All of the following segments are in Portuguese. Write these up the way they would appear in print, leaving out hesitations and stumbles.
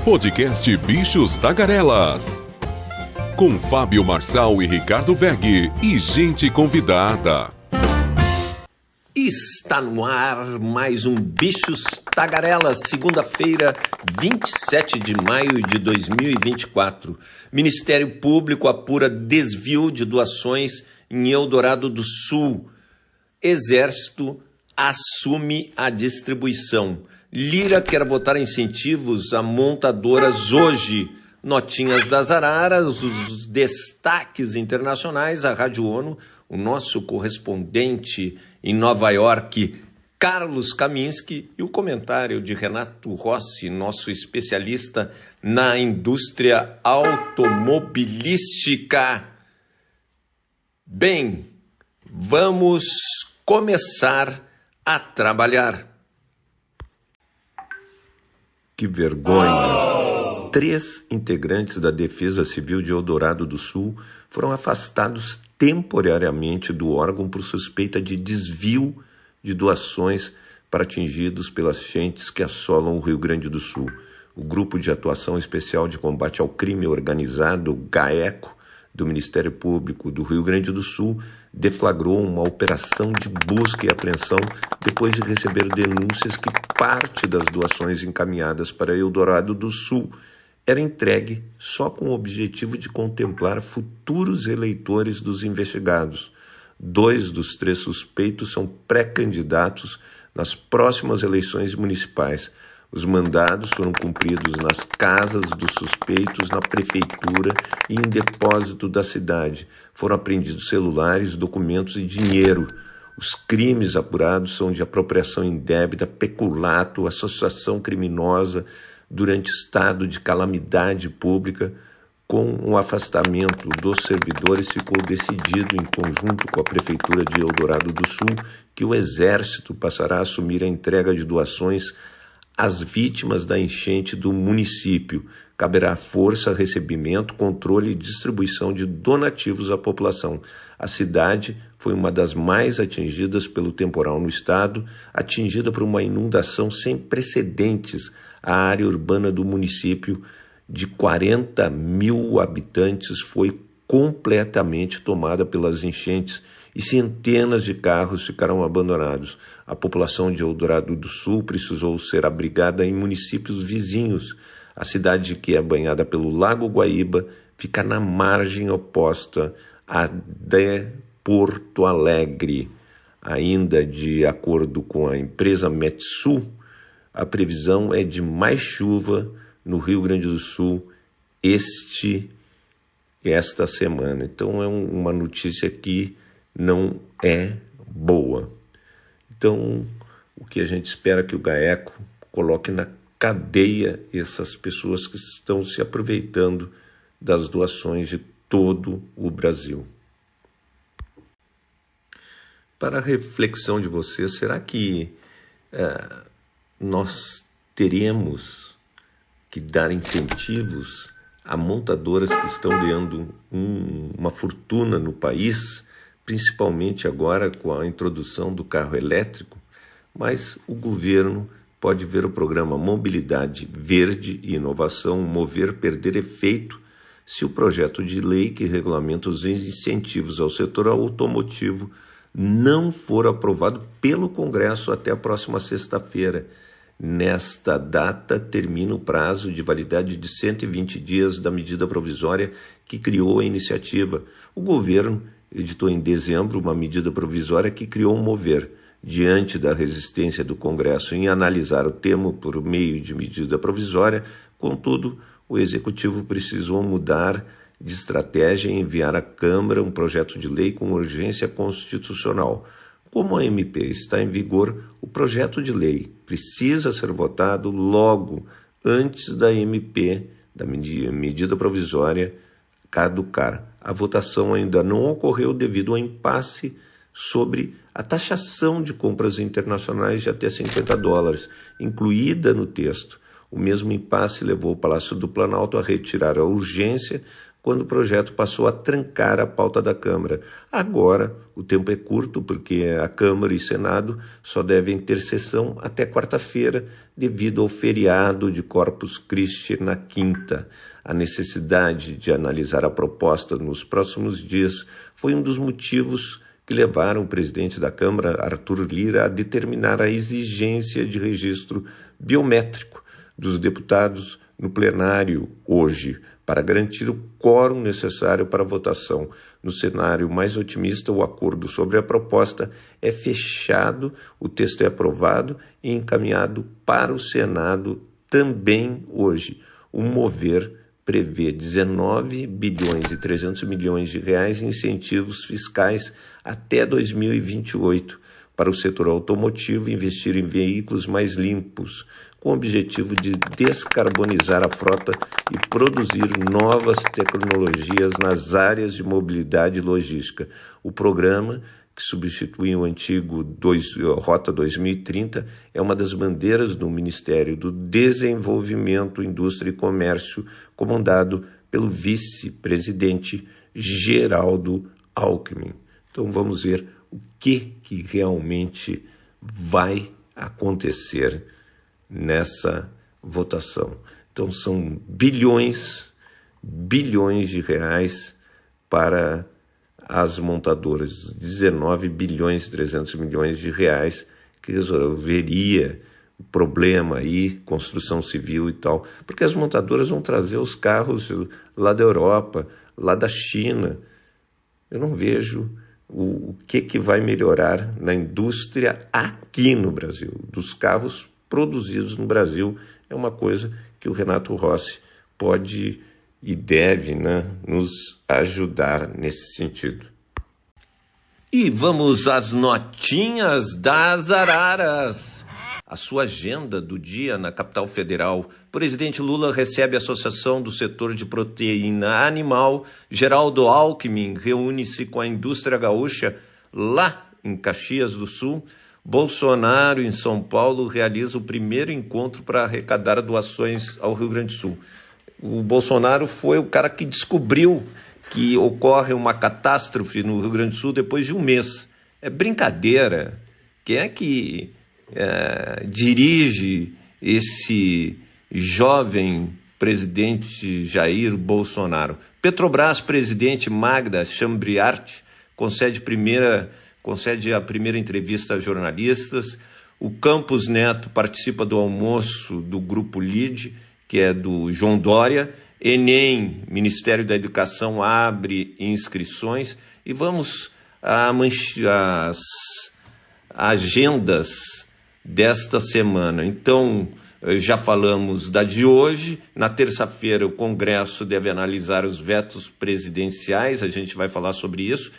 Podcast Bichos Tagarelas. Com Fábio Marçal e Ricardo Weg e gente convidada. Está no ar mais um Bichos Tagarelas, segunda-feira, 27 de maio de 2024. Ministério Público apura desvio de doações em Eldorado do Sul. Exército assume a distribuição. Lira quer botar incentivos a montadoras hoje. Notinhas das araras, os destaques internacionais, a Rádio ONU, o nosso correspondente em Nova York, Carlos Kaminski, e o comentário de Renato Rossi, nosso especialista na indústria automobilística. Bem, vamos começar a trabalhar. Que vergonha! 3 integrantes da Defesa Civil de Eldorado do Sul foram afastados temporariamente do órgão por suspeita de desvio de doações para atingidos pelas enchentes que assolam o Rio Grande do Sul. O Grupo de Atuação Especial de Combate ao Crime Organizado, GAECO, do Ministério Público do Rio Grande do Sul, deflagrou uma operação de busca e apreensão depois de receber denúncias que parte das doações encaminhadas para Eldorado do Sul era entregue só com o objetivo de contemplar futuros eleitores dos investigados. 2 dos 3 suspeitos são pré-candidatos nas próximas eleições municipais. Os mandados foram cumpridos nas casas dos suspeitos, na prefeitura e em depósito da cidade. Foram apreendidos celulares, documentos e dinheiro. Os crimes apurados são de apropriação indébita, peculato, associação criminosa durante estado de calamidade pública. Com o afastamento dos servidores, ficou decidido, em conjunto com a Prefeitura de Eldorado do Sul, que o Exército passará a assumir a entrega de doações às vítimas da enchente do município. Caberá à força recebimento, controle e distribuição de donativos à população. A cidade foi uma das mais atingidas pelo temporal no estado, atingida por uma inundação sem precedentes. A área urbana do município, de 40 mil habitantes, foi completamente tomada pelas enchentes e centenas de carros ficaram abandonados. A população de Eldorado do Sul precisou ser abrigada em municípios vizinhos. A cidade, que é banhada pelo Lago Guaíba, fica na margem oposta a de Porto Alegre. Ainda de acordo com a empresa Metsul, a previsão é de mais chuva no Rio Grande do Sul esta semana. Então é uma notícia que não é boa. Então, o que a gente espera é que o GAECO coloque na cadeia essas pessoas que estão se aproveitando das doações de todo o Brasil. Para a reflexão de vocês, será que nós teremos que dar incentivos a montadoras que estão ganhando uma fortuna no país, principalmente agora com a introdução do carro elétrico? Mas o governo pode ver o programa Mobilidade Verde e Inovação Mover perder efeito se o projeto de lei que regulamenta os incentivos ao setor automotivo não for aprovado pelo Congresso até a próxima sexta-feira. Nesta data, termina o prazo de validade de 120 dias da medida provisória que criou a iniciativa. O governo editou em dezembro uma medida provisória que criou o Mover. Diante da resistência do Congresso em analisar o tema por meio de medida provisória, contudo, o Executivo precisou mudar de estratégia e enviar à Câmara um projeto de lei com urgência constitucional. Como a MP está em vigor, o projeto de lei precisa ser votado logo antes da MP, da medida provisória, caducar. A votação ainda não ocorreu devido ao impasse sobre a taxação de compras internacionais de até $50, incluída no texto. O mesmo impasse levou o Palácio do Planalto a retirar a urgência quando o projeto passou a trancar a pauta da Câmara. Agora, o tempo é curto, porque a Câmara e Senado só devem ter sessão até quarta-feira, devido ao feriado de Corpus Christi na quinta. A necessidade de analisar a proposta nos próximos dias foi um dos motivos que levaram o presidente da Câmara, Arthur Lira, a determinar a exigência de registro biométrico dos deputados no plenário hoje, para garantir o quórum necessário para a votação. No cenário mais otimista, o acordo sobre a proposta é fechado, o texto é aprovado e encaminhado para o Senado também hoje. O mover prevê 19 bilhões e 300 milhões de reais em incentivos fiscais até 2028 para o setor automotivo investir em veículos mais limpos, com o objetivo de descarbonizar a frota e produzir novas tecnologias nas áreas de mobilidade e logística. O programa, que substitui o antigo Rota 2030, é uma das bandeiras do Ministério do Desenvolvimento, Indústria e Comércio, comandado pelo vice-presidente Geraldo Alckmin. Então vamos ver o que realmente vai acontecer nessa votação. Então são bilhões de reais para as montadoras, 19 bilhões e 300 milhões de reais, que resolveria o problema aí, construção civil e tal, porque as montadoras vão trazer os carros lá da Europa, lá da China. Eu não vejo o que vai melhorar na indústria aqui no Brasil, dos carros produzidos no Brasil. É uma coisa que o Renato Rossi pode e deve, nos ajudar nesse sentido. E vamos às notinhas das araras. A sua agenda do dia na capital federal. O presidente Lula recebe a Associação do Setor de Proteína Animal. Geraldo Alckmin reúne-se com a indústria gaúcha lá em Caxias do Sul. Bolsonaro, em São Paulo, realiza o primeiro encontro para arrecadar doações ao Rio Grande do Sul. O Bolsonaro foi o cara que descobriu que ocorre uma catástrofe no Rio Grande do Sul depois de um mês. É brincadeira. Quem é que dirige esse jovem presidente Jair Bolsonaro? Petrobras, presidente Magda Chambriard, concede a primeira entrevista a jornalistas. O Campos Neto participa do almoço do Grupo LIDE, que é do João Dória. Enem, Ministério da Educação, abre inscrições. E vamos às agendas desta semana. Então, já falamos da de hoje. Na terça-feira, o Congresso deve analisar os vetos presidenciais. A gente vai falar sobre isso.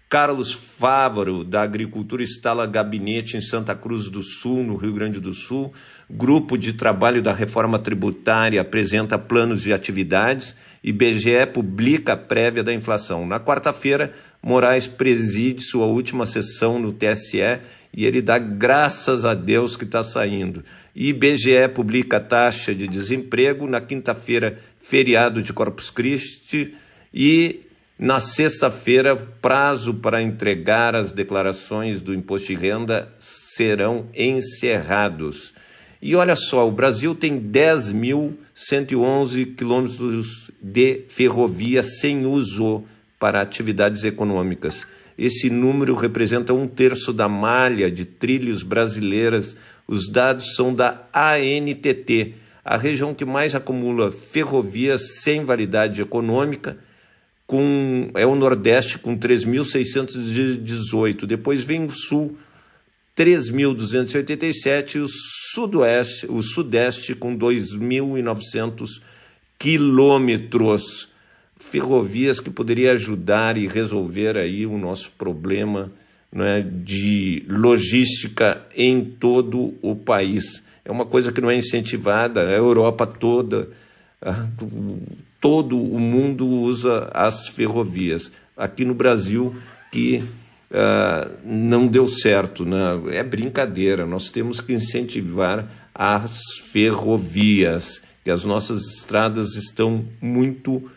Carlos Fávaro, da Agricultura, instala gabinete em Santa Cruz do Sul, no Rio Grande do Sul. Grupo de trabalho da reforma tributária apresenta planos de atividades. IBGE publica a prévia da inflação. Na quarta-feira, Moraes preside sua última sessão no TSE e ele dá graças a Deus que está saindo. IBGE publica a taxa de desemprego. Na quinta-feira, feriado de Corpus Christi. E na sexta-feira, prazo para entregar as declarações do imposto de renda serão encerrados. E olha só, o Brasil tem 10.111 quilômetros de ferrovia sem uso para atividades econômicas. Esse número representa 1/3 da malha de trilhos brasileiras. Os dados são da ANTT. A região que mais acumula ferrovias sem validade econômica é o Nordeste, com 3.618. Depois vem o Sul, 3.287, e o Sudeste com 2.900 quilômetros. Ferrovias que poderia ajudar e resolver aí o nosso problema, de logística em todo o país. É uma coisa que não é incentivada. A Europa toda, todo o mundo usa as ferrovias. Aqui no Brasil que não deu certo, é brincadeira. Nós temos que incentivar as ferrovias, que as nossas estradas estão muito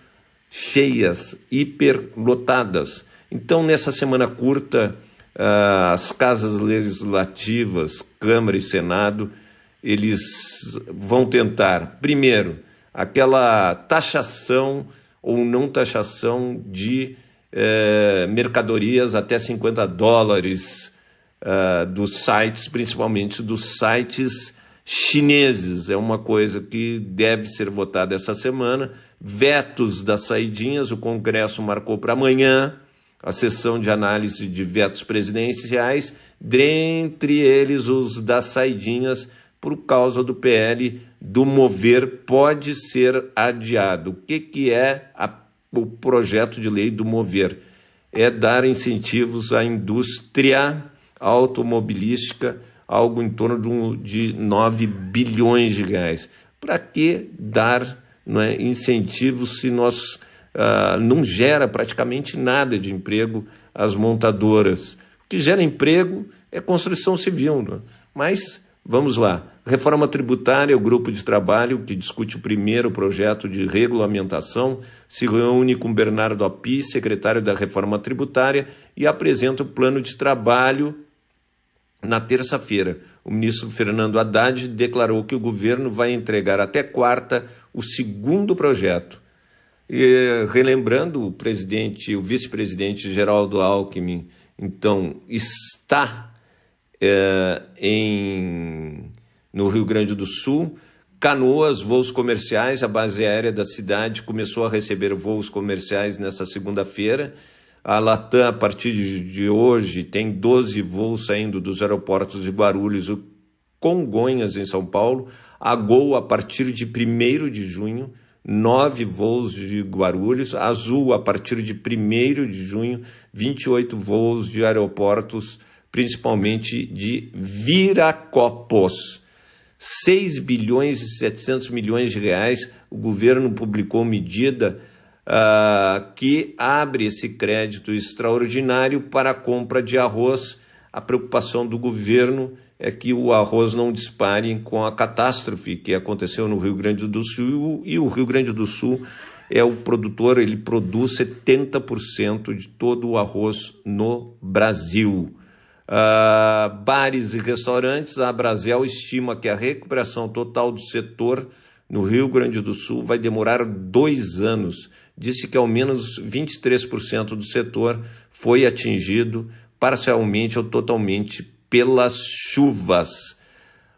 cheias, hiperlotadas. Então, nessa semana curta, as casas legislativas, Câmara e Senado, eles vão tentar, primeiro, aquela taxação ou não taxação de mercadorias até $50 dos sites, principalmente dos sites chineses. É uma coisa que deve ser votada essa semana. Vetos das saidinhas, o Congresso marcou para amanhã a sessão de análise de vetos presidenciais, dentre eles os das saidinhas, por causa do PL do Mover, pode ser adiado. O que é o projeto de lei do Mover? É dar incentivos à indústria automobilística, algo em torno de 9 bilhões de reais. Para que dar, não é, incentivos se nós não gera praticamente nada de emprego às montadoras? O que gera emprego é construção civil, não é? Mas vamos lá. Reforma tributária, o grupo de trabalho que discute o primeiro projeto de regulamentação, se reúne com Bernardo Api, secretário da Reforma Tributária, e apresenta o plano de trabalho na terça-feira. O ministro Fernando Haddad declarou que o governo vai entregar até quarta o segundo projeto. E, relembrando, o vice-presidente Geraldo Alckmin, então, está no Rio Grande do Sul. Canoas, voos comerciais, a base aérea da cidade começou a receber voos comerciais nessa segunda-feira. A Latam, a partir de hoje, tem 12 voos saindo dos aeroportos de Guarulhos e Congonhas, em São Paulo. A Gol, a partir de 1º de junho, 9 voos de Guarulhos. A Azul, a partir de 1º de junho, 28 voos de aeroportos, principalmente de Viracopos. 6 bilhões e 700 milhões de reais, o governo publicou medida que abre esse crédito extraordinário para a compra de arroz. A preocupação do governo é que o arroz não dispare com a catástrofe que aconteceu no Rio Grande do Sul, e o Rio Grande do Sul é o produtor, ele produz 70% de todo o arroz no Brasil. Bares e restaurantes, a Brasel estima que a recuperação total do setor no Rio Grande do Sul vai demorar 2 anos. Disse que ao menos 23% do setor foi atingido parcialmente ou totalmente pelas chuvas.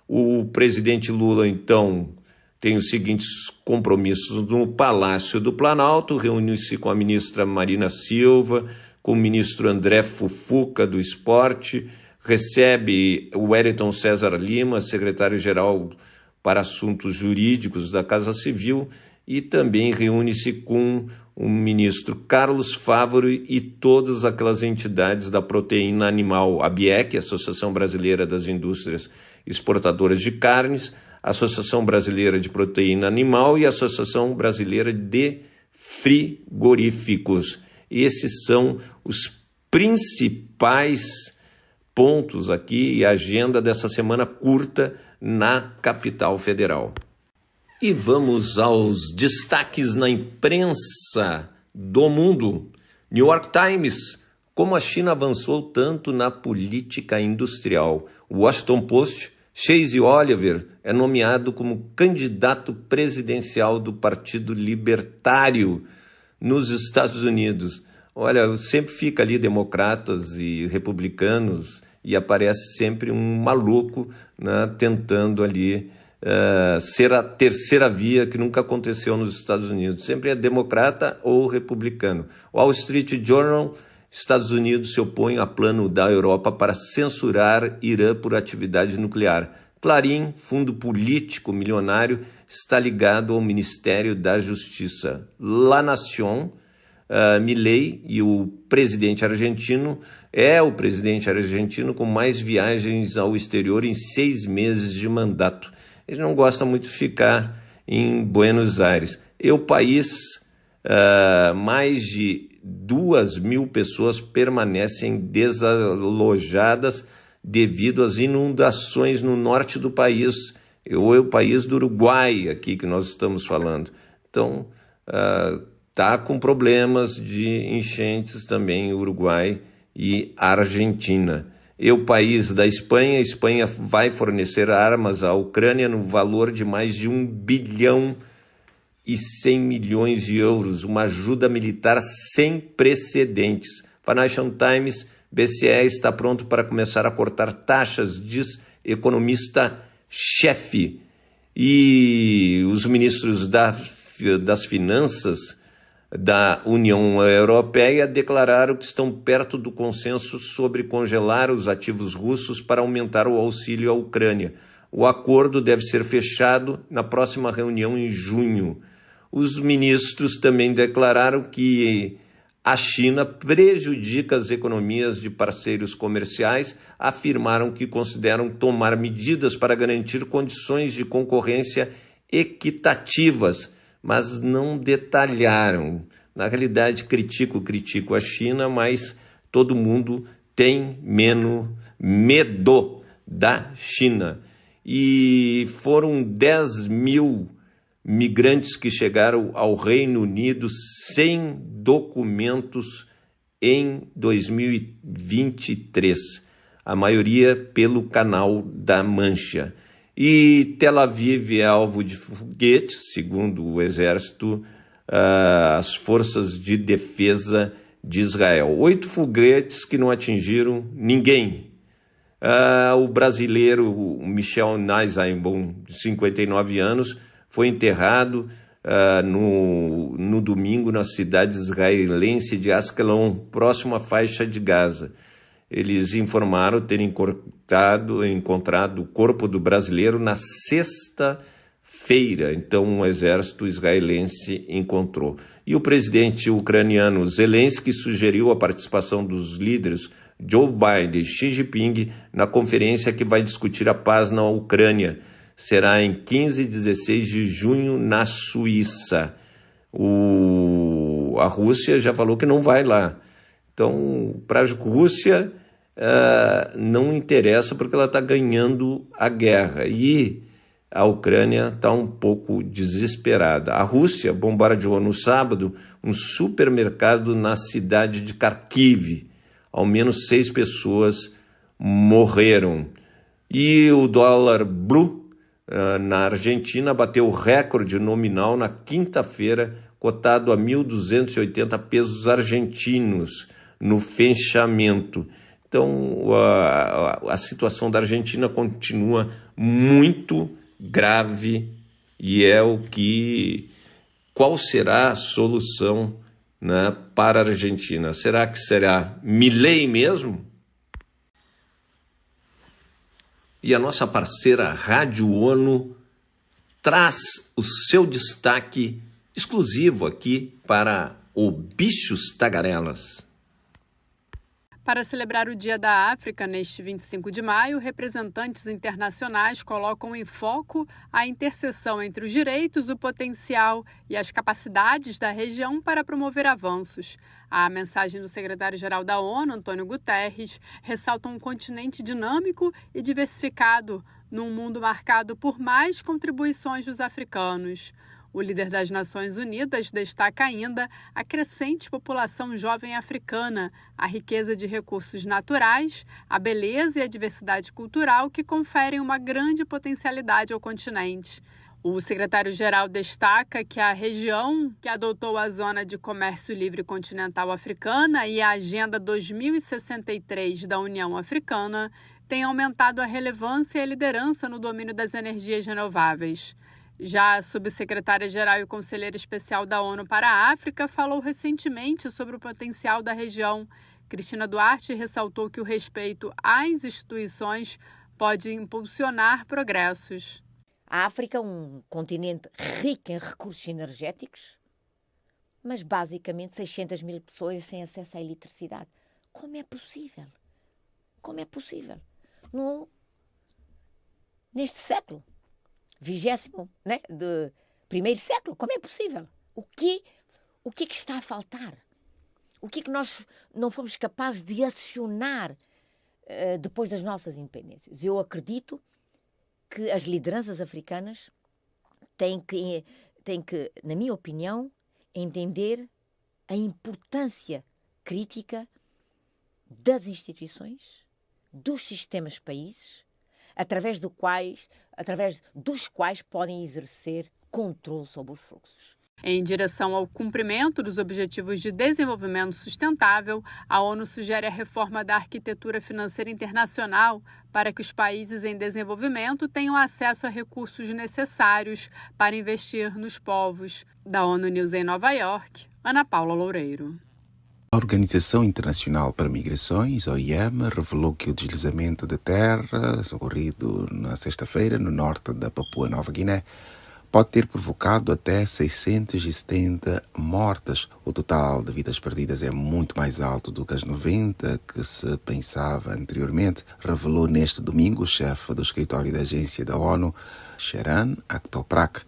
O presidente Lula, então, tem os seguintes compromissos no Palácio do Planalto: reúne-se com a ministra Marina Silva, com o ministro André Fufuca, do Esporte, recebe o Wellington César Lima, secretário-geral para Assuntos Jurídicos da Casa Civil, e também reúne-se com o ministro Carlos Fávaro e todas aquelas entidades da proteína animal, a ABIEC, Associação Brasileira das Indústrias Exportadoras de Carnes, Associação Brasileira de Proteína Animal e Associação Brasileira de Frigoríficos. Esses são os principais pontos aqui e agenda dessa semana curta na capital federal. E vamos aos destaques na imprensa do mundo. New York Times: como a China avançou tanto na política industrial. Washington Post: Chase Oliver é nomeado como candidato presidencial do Partido Libertário nos Estados Unidos. Olha, sempre fica ali democratas e republicanos e aparece sempre um maluco, né, tentando ali ser a terceira via, que nunca aconteceu nos Estados Unidos. Sempre é democrata ou republicano. Wall Street Journal: Estados Unidos se opõem a plano da Europa para censurar Irã por atividade nuclear. Clarim: fundo político milionário está ligado ao Ministério da Justiça. La Nación: Milei e o presidente argentino é o presidente argentino com mais viagens ao exterior em 6 meses de mandato. Ele não gosta muito de ficar em Buenos Aires. E o País: mais de 2.000 pessoas permanecem desalojadas devido às inundações no norte do país, ou é o país do Uruguai aqui que nós estamos falando. Então, está com problemas de enchentes também, Uruguai e Argentina. E o país da Espanha, a Espanha vai fornecer armas à Ucrânia no valor de mais de 1,1 bilhão de euros, uma ajuda militar sem precedentes. Financial Times, BCE está pronto para começar a cortar taxas, diz economista-chefe. E os ministros das Finanças da União Europeia declararam que estão perto do consenso sobre congelar os ativos russos para aumentar o auxílio à Ucrânia. O acordo deve ser fechado na próxima reunião em junho. Os ministros também declararam que a China prejudica as economias de parceiros comerciais, afirmaram que consideram tomar medidas para garantir condições de concorrência equitativas, mas não detalharam. Na realidade, critico a China, mas todo mundo tem menos medo da China. E foram 10 mil migrantes que chegaram ao Reino Unido sem documentos em 2023, a maioria pelo Canal da Mancha. E Tel Aviv é alvo de foguetes, segundo o Exército, as Forças de Defesa de Israel. 8 foguetes que não atingiram ninguém. O brasileiro Michel Neisenbaum, de 59 anos, foi enterrado no domingo na cidade israelense de Askelon, próximo à faixa de Gaza. Eles informaram terem encontrado o corpo do brasileiro na sexta-feira. Então, o exército israelense encontrou. E o presidente ucraniano Zelensky sugeriu a participação dos líderes Joe Biden e Xi Jinping na conferência que vai discutir a paz na Ucrânia. Será em 15 e 16 de junho na Suíça. A Rússia já falou que não vai lá. Então, para a Rússia, não interessa porque ela está ganhando a guerra. E a Ucrânia está um pouco desesperada. A Rússia bombardeou no sábado um supermercado na cidade de Kharkiv. Ao menos 6 pessoas morreram. E o dólar blue na Argentina bateu o recorde nominal na quinta-feira, cotado a 1.280 pesos argentinos no fechamento. Então, a situação da Argentina continua muito grave e qual será a solução, né, para a Argentina? Será que será Milei mesmo? E a nossa parceira Rádio ONU traz o seu destaque exclusivo aqui para o Bichos Tagarelas. Para celebrar o Dia da África, neste 25 de maio, representantes internacionais colocam em foco a interseção entre os direitos, o potencial e as capacidades da região para promover avanços. A mensagem do secretário-geral da ONU, Antônio Guterres, ressalta um continente dinâmico e diversificado, num mundo marcado por mais contribuições dos africanos. O líder das Nações Unidas destaca ainda a crescente população jovem africana, a riqueza de recursos naturais, a beleza e a diversidade cultural que conferem uma grande potencialidade ao continente. O secretário-geral destaca que a região, que adotou a Zona de Comércio Livre Continental Africana e a Agenda 2063 da União Africana, tem aumentado a relevância e a liderança no domínio das energias renováveis. Já a subsecretária-geral e conselheira especial da ONU para a África falou recentemente sobre o potencial da região. Cristina Duarte ressaltou que o respeito às instituições pode impulsionar progressos. A África é um continente rico em recursos energéticos, mas basicamente 600 mil pessoas sem acesso à eletricidade. Como é possível? Como é possível? Neste século, 20º, né, do primeiro século, como é possível? O que é que está a faltar? O que é que nós não fomos capazes de acionar depois das nossas independências? Eu acredito que as lideranças africanas têm que, na minha opinião, entender a importância crítica das instituições, dos sistemas países, através dos quais podem exercer controle sobre os fluxos. Em direção ao cumprimento dos Objetivos de Desenvolvimento Sustentável, a ONU sugere a reforma da arquitetura financeira internacional para que os países em desenvolvimento tenham acesso a recursos necessários para investir nos povos. Da ONU News em Nova York, Ana Paula Loureiro. A Organização Internacional para Migrações, OIM, revelou que o deslizamento de terra ocorrido na sexta-feira no norte da Papua Nova Guiné pode ter provocado até 670 mortes. O total de vidas perdidas é muito mais alto do que as 90 que se pensava anteriormente, revelou neste domingo o chefe do escritório da agência da ONU, Sheran Aktoprak.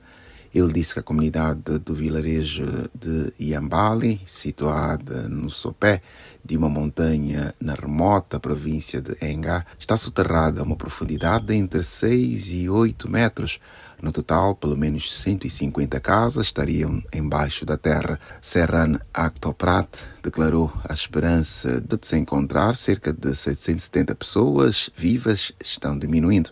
Ele disse que a comunidade do vilarejo de Yambali, situada no sopé de uma montanha na remota província de Enga, está soterrada a uma profundidade de entre 6 e 8 metros. No total, pelo menos 150 casas estariam embaixo da terra. Serran Aktoprat declarou a esperança de se encontrar cerca de 770 pessoas vivas estão diminuindo.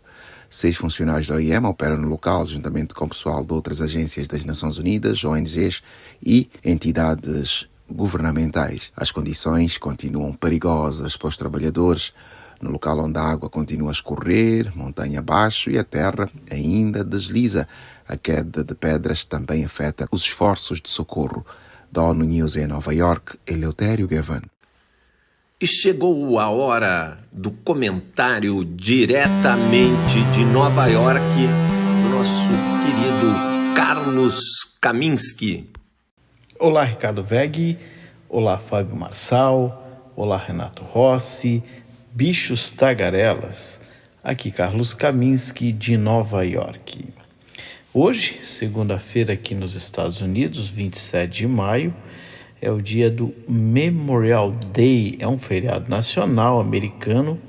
6 funcionários da OIM operam no local, juntamente com o pessoal de outras agências das Nações Unidas, ONGs e entidades governamentais. As condições continuam perigosas para os trabalhadores. No local onde a água continua a escorrer, montanha abaixo, e a terra ainda desliza. A queda de pedras também afeta os esforços de socorro. Da ONU News em Nova York, Eleutério Gavan. E chegou a hora do comentário diretamente de Nova York, do nosso querido Carlos Kaminski. Olá, Ricardo Veg. Olá, Fábio Marçal. Olá, Renato Rossi. Bichos tagarelas. Aqui Carlos Kaminski de Nova York. Hoje, segunda-feira aqui nos Estados Unidos, 27 de maio, é o dia do Memorial Day. É um feriado nacional americano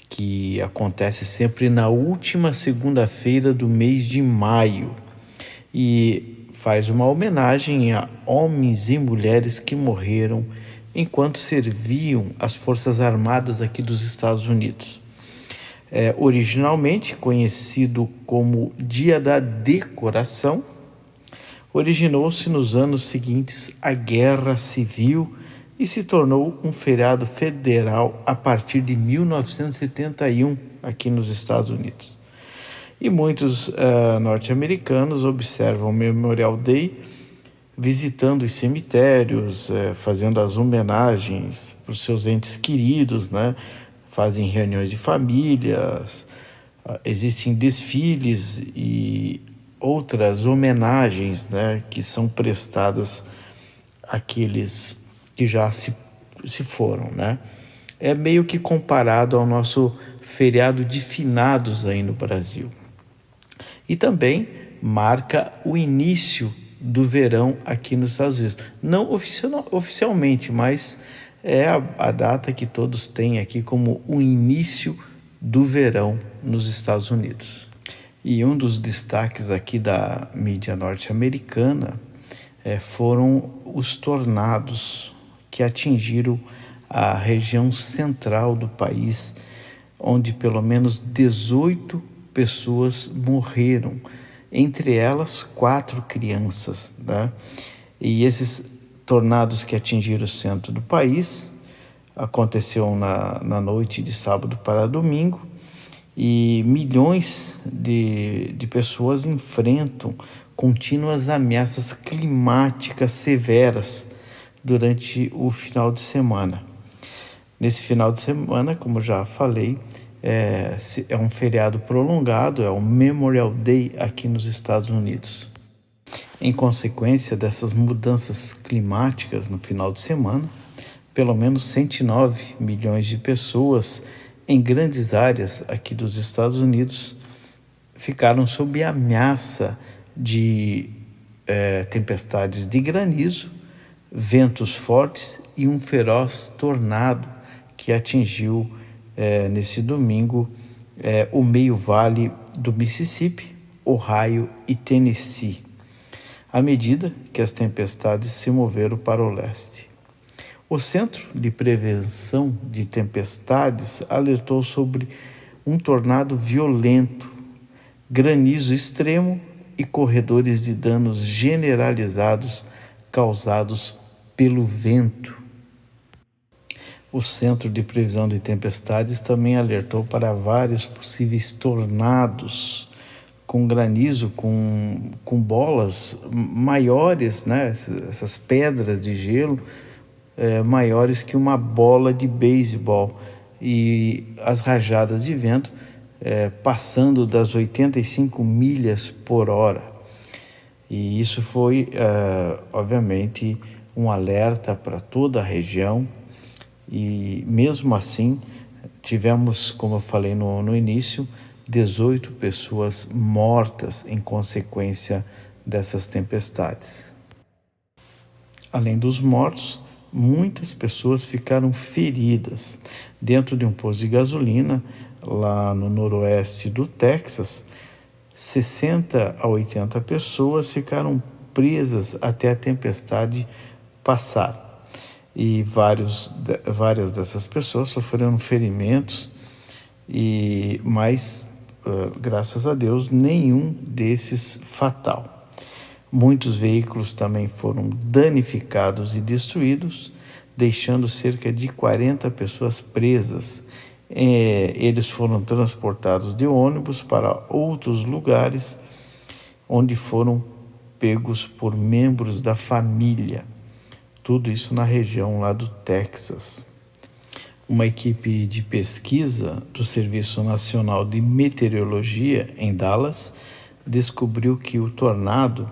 que acontece sempre na última segunda-feira do mês de maio e faz uma homenagem a homens e mulheres que morreram enquanto serviam as Forças Armadas aqui dos Estados Unidos. Originalmente conhecido como Dia da Decoração, originou-se nos anos seguintes à Guerra Civil e se tornou um feriado federal a partir de 1971 aqui nos Estados Unidos. E muitos norte-americanos observam o Memorial Day visitando os cemitérios, fazendo as homenagens para os seus entes queridos, né? Fazem reuniões de famílias, existem desfiles e outras homenagens, né, que são prestadas àqueles que já se foram, né? É meio que comparado ao nosso feriado de finados aí no Brasil. E também marca o início do verão aqui nos Estados Unidos. Não oficialmente, mas é a data que todos têm aqui como o início do verão nos Estados Unidos. E um dos destaques aqui da mídia norte-americana foram os tornados que atingiram a região central do país, onde pelo menos 18 pessoas morreram, entre elas 4 crianças, né? E esses tornados que atingiram o centro do país aconteceu na noite de sábado para domingo, e milhões de pessoas enfrentam contínuas ameaças climáticas severas durante o final de semana. Nesse final de semana, como já falei, é um feriado prolongado, é o Memorial Day aqui nos Estados Unidos. Em consequência dessas mudanças climáticas no final de semana, pelo menos 109 milhões de pessoas em grandes áreas aqui dos Estados Unidos ficaram sob ameaça de tempestades de granizo, ventos fortes e um feroz tornado que atingiu nesse domingo o meio-vale do Mississippi, Ohio e Tennessee. à medida que as tempestades se moveram para o leste. O Centro de Prevenção de Tempestades alertou sobre um tornado violento, granizo extremo e corredores de danos generalizados causados pelo vento. O Centro de Previsão de Tempestades também alertou para vários possíveis tornados com granizo, com bolas maiores, né? Essas pedras de gelo maiores que uma bola de beisebol, e as rajadas de vento passando das 85 milhas por hora. E isso foi, obviamente, um alerta para toda a região. E mesmo assim, tivemos, como eu falei no início, 18 pessoas mortas em consequência dessas tempestades. Além dos mortos, muitas pessoas ficaram feridas. Dentro de um posto de gasolina, lá no noroeste do Texas, 60 a 80 pessoas ficaram presas até a tempestade passar. E várias dessas pessoas sofreram ferimentos, mas, graças a Deus, nenhum desses fatal. Muitos veículos também foram danificados e destruídos, deixando cerca de 40 pessoas presas. Eles foram transportados de ônibus para outros lugares, onde foram pegos por membros da família. Tudo isso na região lá do Texas. Uma equipe de pesquisa do Serviço Nacional de Meteorologia em Dallas descobriu que o tornado,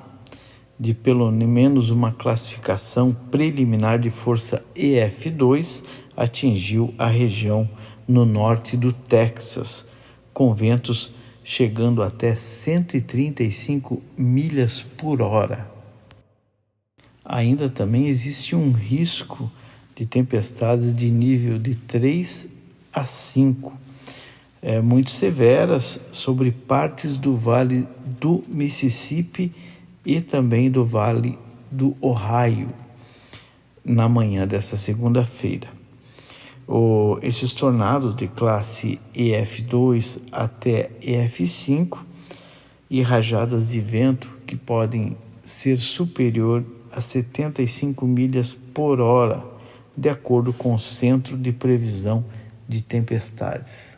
de pelo menos uma classificação preliminar de força EF2, atingiu a região no norte do Texas, com ventos chegando até 135 milhas por hora. Ainda também existe um risco de tempestades de nível de 3 a 5, muito severas, sobre partes do Vale do Mississippi e também do Vale do Ohio, na manhã desta segunda-feira. Esses tornados de classe EF2 até EF5 e rajadas de vento que podem ser superior a 75 milhas por hora, de acordo com o Centro de Previsão de Tempestades.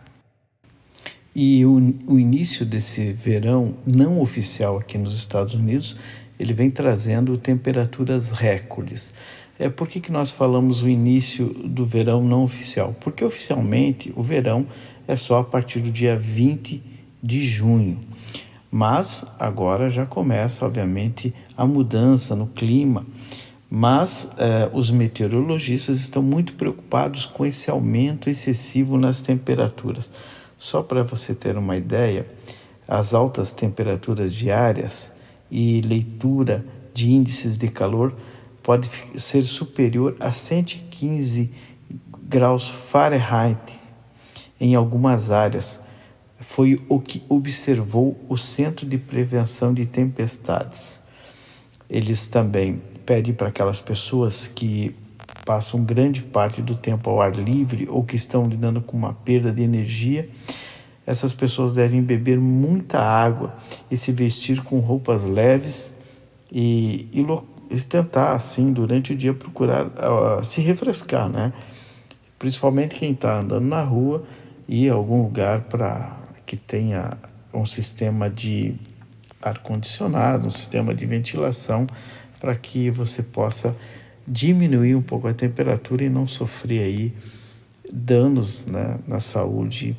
E o início desse verão não oficial aqui nos Estados Unidos, ele vem trazendo temperaturas recordes. Por que nós falamos o início do verão não oficial? Porque oficialmente o verão é só a partir do dia 20 de junho. Mas agora já começa, obviamente, a mudança no clima. Mas os meteorologistas estão muito preocupados com esse aumento excessivo nas temperaturas. Só para você ter uma ideia, as altas temperaturas diárias e leitura de índices de calor pode ser superior a 115 graus Fahrenheit em algumas áreas. Foi o que observou o Centro de Prevenção de Tempestades. Eles também pedem para aquelas pessoas que passam grande parte do tempo ao ar livre ou que estão lidando com uma perda de energia, essas pessoas devem beber muita água e se vestir com roupas leves e tentar, assim, durante o dia, procurar se refrescar, né? Principalmente quem está andando na rua, ir a algum lugar que tenha um sistema de ar-condicionado, um sistema de ventilação, para que você possa diminuir um pouco a temperatura e não sofrer aí danos, né, na saúde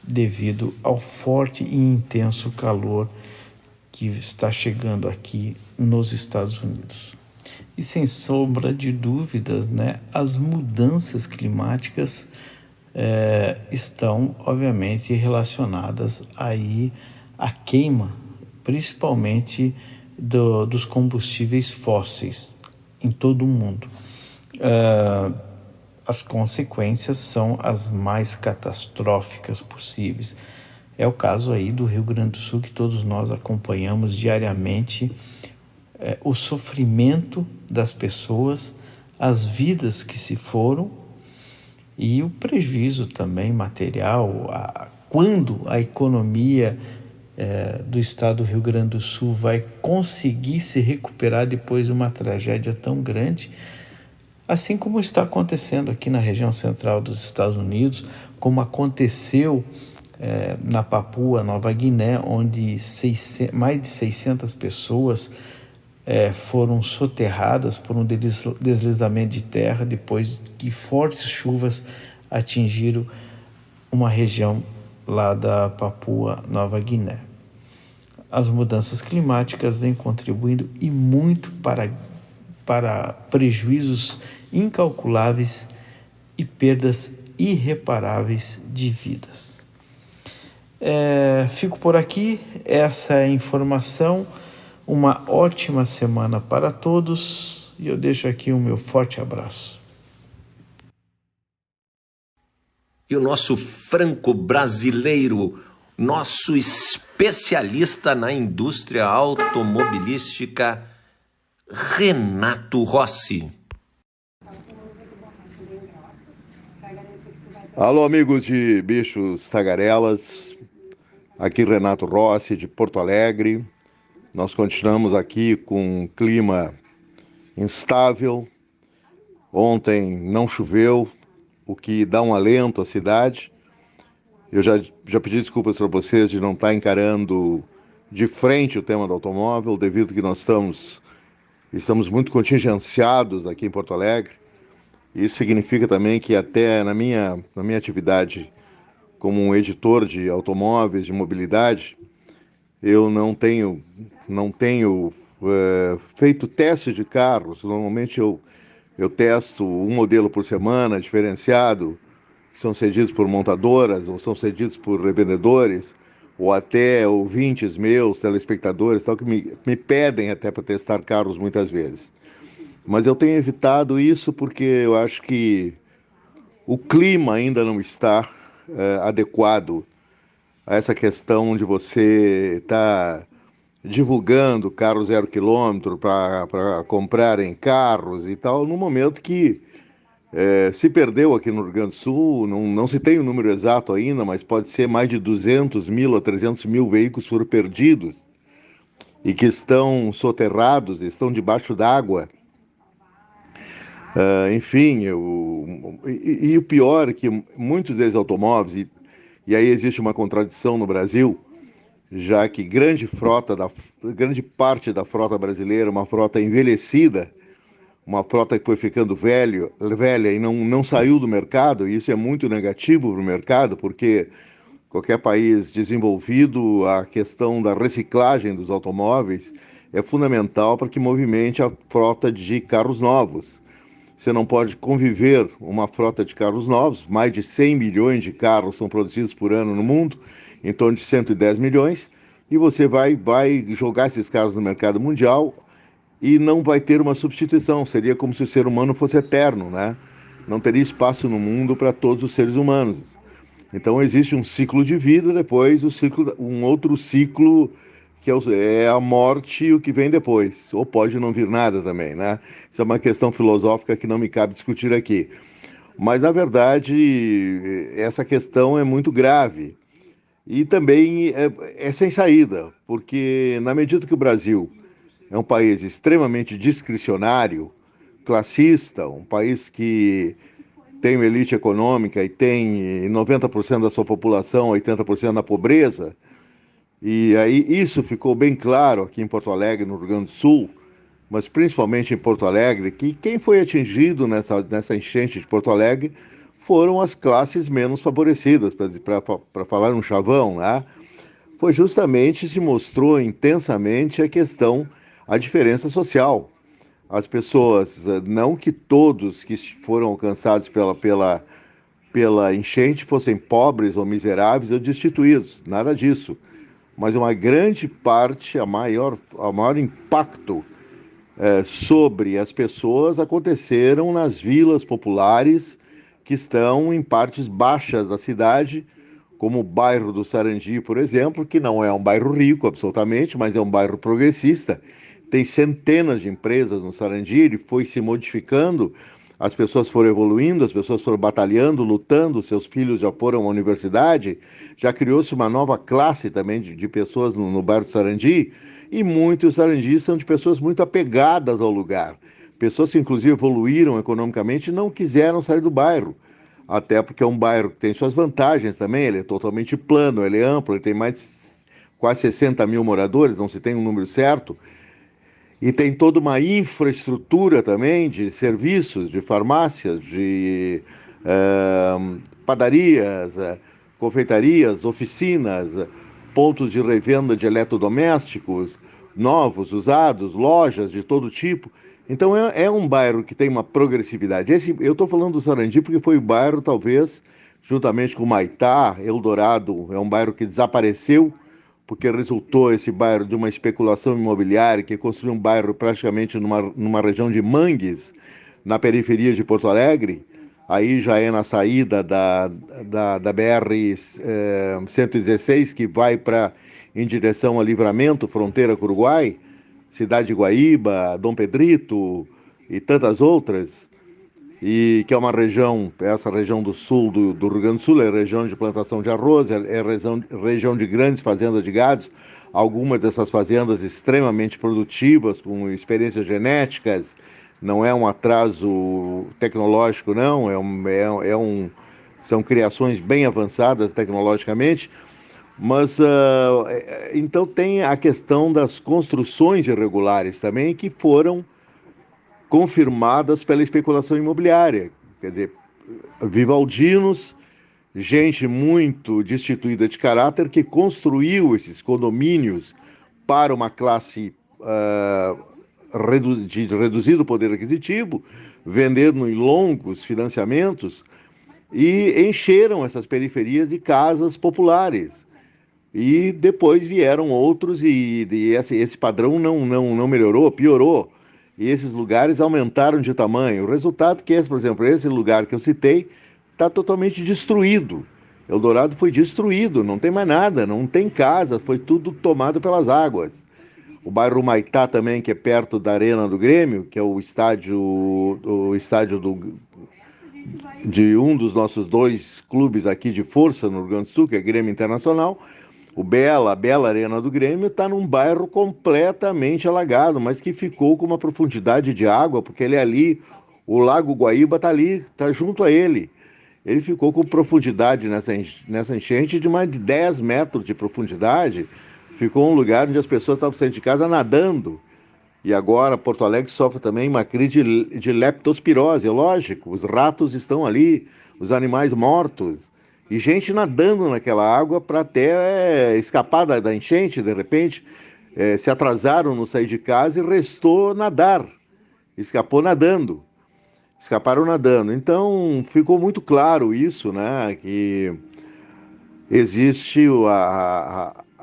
devido ao forte e intenso calor que está chegando aqui nos Estados Unidos. E sem sombra de dúvidas, né, as mudanças climáticas estão, obviamente, relacionadas aí à queima, principalmente dos combustíveis fósseis em todo o mundo. As consequências são as mais catastróficas possíveis. É o caso aí do Rio Grande do Sul, que todos nós acompanhamos diariamente, o sofrimento das pessoas, as vidas que se foram e o prejuízo também material, quando a economia do estado do Rio Grande do Sul vai conseguir se recuperar depois de uma tragédia tão grande, assim como está acontecendo aqui na região central dos Estados Unidos, como aconteceu na Papua Nova Guiné, onde mais de 600 pessoas foram soterradas por um deslizamento de terra depois que fortes chuvas atingiram uma região lá da Papua Nova Guiné. As mudanças climáticas vêm contribuindo e muito para prejuízos incalculáveis e perdas irreparáveis de vidas. Fico por aqui, essa é a informação. Uma ótima semana para todos e eu deixo aqui o meu forte abraço. E o nosso franco-brasileiro, nosso especialista na indústria automobilística, Renato Rossi. Alô, amigos de Bichos Tagarelas, aqui Renato Rossi, de Porto Alegre. Nós continuamos aqui com um clima instável. Ontem não choveu, o que dá um alento à cidade. Eu já pedi desculpas para vocês de não estar encarando de frente o tema do automóvel, devido que nós estamos muito contingenciados aqui em Porto Alegre. Isso significa também que até na minha atividade como um editor de automóveis, de mobilidade, eu não tenho feito teste de carros. Normalmente eu testo um modelo por semana, diferenciado, que são cedidos por montadoras ou são cedidos por revendedores, ou até ouvintes meus, telespectadores, tal, que me pedem até para testar carros muitas vezes. Mas eu tenho evitado isso porque eu acho que o clima ainda não está adequado a essa questão de você estar divulgando carro 0 km para comprarem carros e tal, no momento que se perdeu aqui no Rio Grande do Sul, não se tem o número exato ainda, mas pode ser mais de 200 mil a 300 mil veículos foram perdidos e que estão soterrados, estão debaixo d'água. Enfim, e o pior é que muitos desses automóveis, e aí existe uma contradição no Brasil, já que grande parte da frota brasileira é uma frota envelhecida, uma frota que foi ficando velha e não saiu do mercado, e isso é muito negativo para o mercado, porque qualquer país desenvolvido, a questão da reciclagem dos automóveis é fundamental para que movimente a frota de carros novos. Você não pode conviver uma frota de carros novos, mais de 100 milhões de carros são produzidos por ano no mundo, em torno de 110 milhões, e você vai jogar esses carros no mercado mundial e não vai ter uma substituição. Seria como se o ser humano fosse eterno, né? Não teria espaço no mundo para todos os seres humanos. Então existe um ciclo de vida, depois um outro ciclo que é a morte e o que vem depois. Ou pode não vir nada também, né? Isso é uma questão filosófica que não me cabe discutir aqui. Mas, na verdade, essa questão é muito grave. E também é sem saída, porque na medida que o Brasil é um país extremamente discricionário, classista, um país que tem uma elite econômica e tem 90% da sua população, 80% na pobreza, e aí isso ficou bem claro aqui em Porto Alegre, no Rio Grande do Sul, mas principalmente em Porto Alegre, que quem foi atingido nessa enchente de Porto Alegre foram as classes menos favorecidas, para falar um chavão, né? Foi justamente, se mostrou intensamente a diferença social. As pessoas, não que todos que foram alcançados pela enchente fossem pobres ou miseráveis ou destituídos, nada disso. Mas uma grande parte, o maior impacto sobre as pessoas aconteceram nas vilas populares que estão em partes baixas da cidade, como o bairro do Sarandi, por exemplo, que não é um bairro rico absolutamente, mas é um bairro progressista, tem centenas de empresas no Sarandi, ele foi se modificando, as pessoas foram evoluindo, as pessoas foram batalhando, lutando, seus filhos já foram à universidade, já criou-se uma nova classe também de pessoas no bairro do Sarandi, e muitos sarandis são de pessoas muito apegadas ao lugar. Pessoas que inclusive evoluíram economicamente e não quiseram sair do bairro. Até porque é um bairro que tem suas vantagens também, ele é totalmente plano, ele é amplo, ele tem quase 60 mil moradores, não se tem um número certo, e tem toda uma infraestrutura também de serviços, de farmácias, de padarias, confeitarias, oficinas, pontos de revenda de eletrodomésticos, novos, usados, lojas de todo tipo. Então é um bairro que tem uma progressividade. Eu estou falando do Sarandi porque foi o bairro, talvez, juntamente com Maitá, Eldorado, é um bairro que desapareceu, porque resultou esse bairro de uma especulação imobiliária que construiu um bairro praticamente numa região de mangues, na periferia de Porto Alegre. Aí já é na saída da BR-116, que vai em direção a Livramento, fronteira com o Uruguai, Cidade de Guaíba, Dom Pedrito e tantas outras, e que é uma região, essa região do sul do Rio Grande do Sul, é região de plantação de arroz, é região de grandes fazendas de gados, algumas dessas fazendas extremamente produtivas, com experiências genéticas, não é um atraso tecnológico, não, são criações bem avançadas tecnologicamente, mas então tem a questão das construções irregulares também, que foram confirmadas pela especulação imobiliária. Quer dizer, vivaldinos, gente muito destituída de caráter, que construiu esses condomínios para uma classe de reduzido poder aquisitivo, vendendo em longos financiamentos, e encheram essas periferias de casas populares. E depois vieram outros e esse padrão não melhorou, piorou. E esses lugares aumentaram de tamanho. O resultado que por exemplo, esse lugar que eu citei está totalmente destruído. Eldorado foi destruído, não tem mais nada, não tem casa, foi tudo tomado pelas águas. O bairro Maitá também, que é perto da Arena do Grêmio, que é o estádio de um dos nossos dois clubes aqui de força no Rio Grande do Sul, que é Grêmio Internacional. A bela Arena do Grêmio está num bairro completamente alagado, mas que ficou com uma profundidade de água, porque ele é ali, o Lago Guaíba está ali, está junto a ele. Ele ficou com profundidade nessa enchente de mais de 10 metros de profundidade, ficou um lugar onde as pessoas estavam saindo de casa nadando. E agora Porto Alegre sofre também uma crise de leptospirose, é lógico, os ratos estão ali, os animais mortos, e gente nadando naquela água para até escapar da enchente, de repente, se atrasaram no sair de casa e restou nadar, escaparam nadando. Então ficou muito claro isso, né, que existe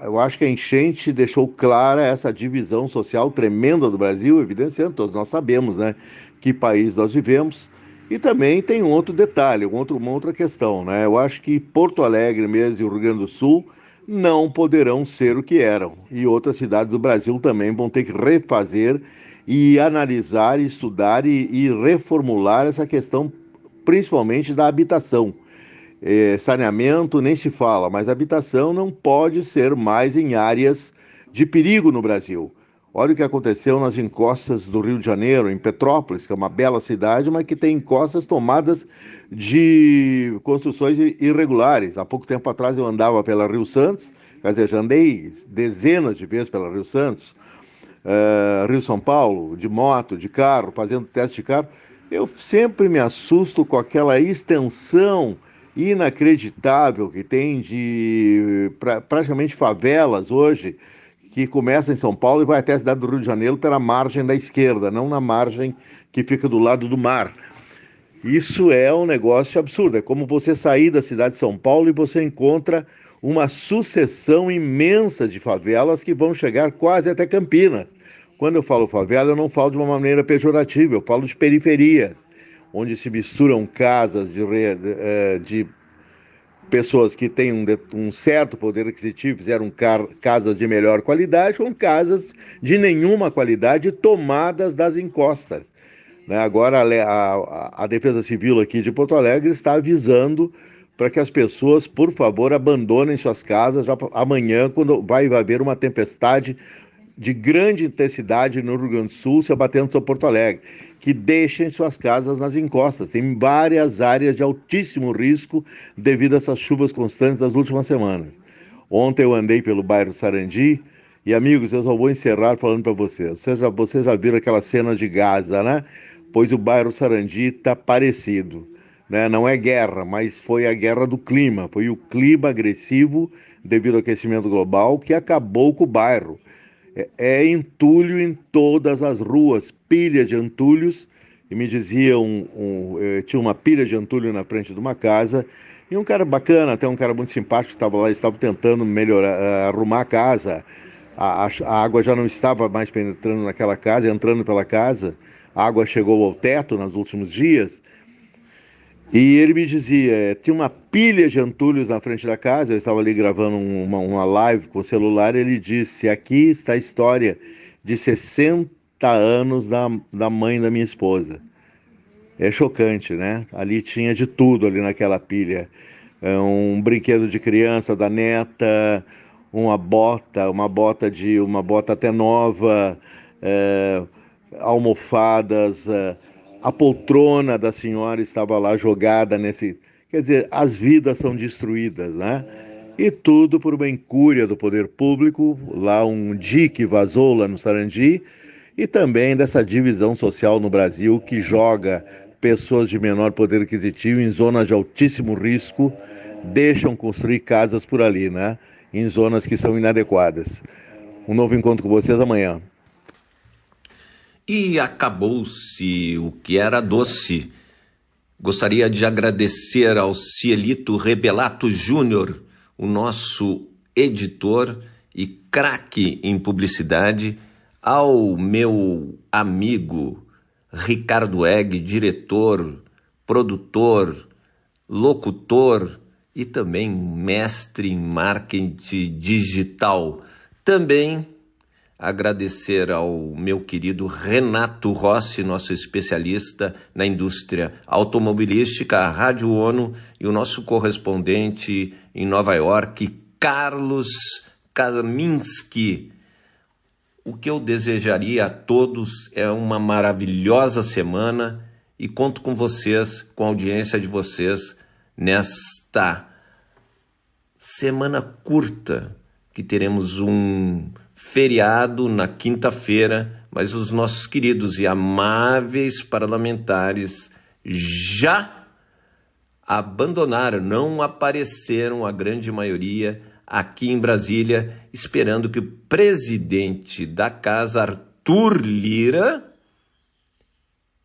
eu acho que a enchente deixou clara essa divisão social tremenda do Brasil, evidenciando, todos nós sabemos, né, que país nós vivemos. E também tem um outro detalhe, uma outra questão, né? Eu acho que Porto Alegre mesmo e o Rio Grande do Sul não poderão ser o que eram. E outras cidades do Brasil também vão ter que refazer e analisar, estudar e reformular essa questão, principalmente da habitação. Saneamento nem se fala, mas habitação não pode ser mais em áreas de perigo no Brasil. Olha o que aconteceu nas encostas do Rio de Janeiro, em Petrópolis, que é uma bela cidade, mas que tem encostas tomadas de construções irregulares. Há pouco tempo atrás eu andava pela Rio Santos, quer dizer, já andei dezenas de vezes pela Rio Santos, Rio São Paulo, de moto, de carro, fazendo teste de carro. Eu sempre me assusto com aquela extensão inacreditável que tem de praticamente favelas hoje, que começa em São Paulo e vai até a cidade do Rio de Janeiro pela margem da esquerda, não na margem que fica do lado do mar. Isso é um negócio absurdo. É como você sair da cidade de São Paulo e você encontra uma sucessão imensa de favelas que vão chegar quase até Campinas. Quando eu falo favela, eu não falo de uma maneira pejorativa, eu falo de periferias, onde se misturam casas pessoas que têm um certo poder aquisitivo fizeram casas de melhor qualidade com casas de nenhuma qualidade tomadas das encostas. Né? Agora a Defesa Civil aqui de Porto Alegre está avisando para que as pessoas, por favor, abandonem suas casas já amanhã, quando vai haver uma tempestade de grande intensidade no Rio Grande do Sul se abatendo sobre Porto Alegre, que deixem suas casas nas encostas. Tem várias áreas de altíssimo risco devido a essas chuvas constantes das últimas semanas. Ontem eu andei pelo bairro Sarandi e, amigos, eu só vou encerrar falando para vocês. Vocês já viram aquela cena de Gaza, né? Pois o bairro Sarandi está parecido. Né? Não é guerra, mas foi a guerra do clima. Foi o clima agressivo devido ao aquecimento global que acabou com o bairro. É entulho em todas as ruas, pilha de entulhos, e me dizia, tinha uma pilha de entulho na frente de uma casa, e um cara bacana, até um cara muito simpático que estava lá, estava tentando melhorar, arrumar a casa, a água já não estava mais penetrando naquela casa, entrando pela casa, a água chegou ao teto nos últimos dias, e ele me dizia, tinha uma pilha de entulhos na frente da casa, eu estava ali gravando uma live com o celular, e ele disse, aqui está a história de 60 anos da mãe da minha esposa. É chocante, né? Ali tinha de tudo ali naquela pilha. Um brinquedo de criança da neta, uma bota até nova, almofadas, a poltrona da senhora estava lá jogada nesse... Quer dizer, as vidas são destruídas, né? E tudo por uma incúria do poder público, lá um dique vazou lá no Sarandi, e também dessa divisão social no Brasil que joga pessoas de menor poder aquisitivo em zonas de altíssimo risco, deixam construir casas por ali, né? Em zonas que são inadequadas. Um novo encontro com vocês amanhã. E acabou-se o que era doce. Gostaria de agradecer ao Cielito Rebelato Júnior, o nosso editor e craque em publicidade, ao meu amigo Ricardo Egg, diretor, produtor, locutor e também mestre em marketing digital. Também agradecer ao meu querido Renato Rossi, nosso especialista na indústria automobilística, a Rádio ONU, e o nosso correspondente em Nova York, Carlos Kaminski. O que eu desejaria a todos é uma maravilhosa semana e conto com vocês, com a audiência de vocês, nesta semana curta, que teremos um feriado na quinta-feira, mas os nossos queridos e amáveis parlamentares já abandonaram, não apareceram a grande maioria aqui em Brasília, esperando que o presidente da casa, Arthur Lira,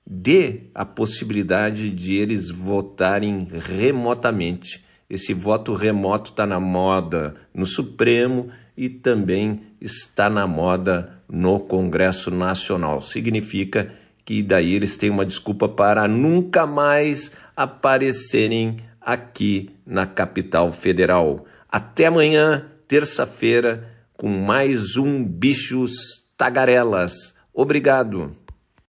dê a possibilidade de eles votarem remotamente. Esse voto remoto está na moda no Supremo e também está na moda no Congresso Nacional. Significa que daí eles têm uma desculpa para nunca mais aparecerem aqui na capital federal. Até amanhã, terça-feira, com mais um Bichos Tagarelas. Obrigado.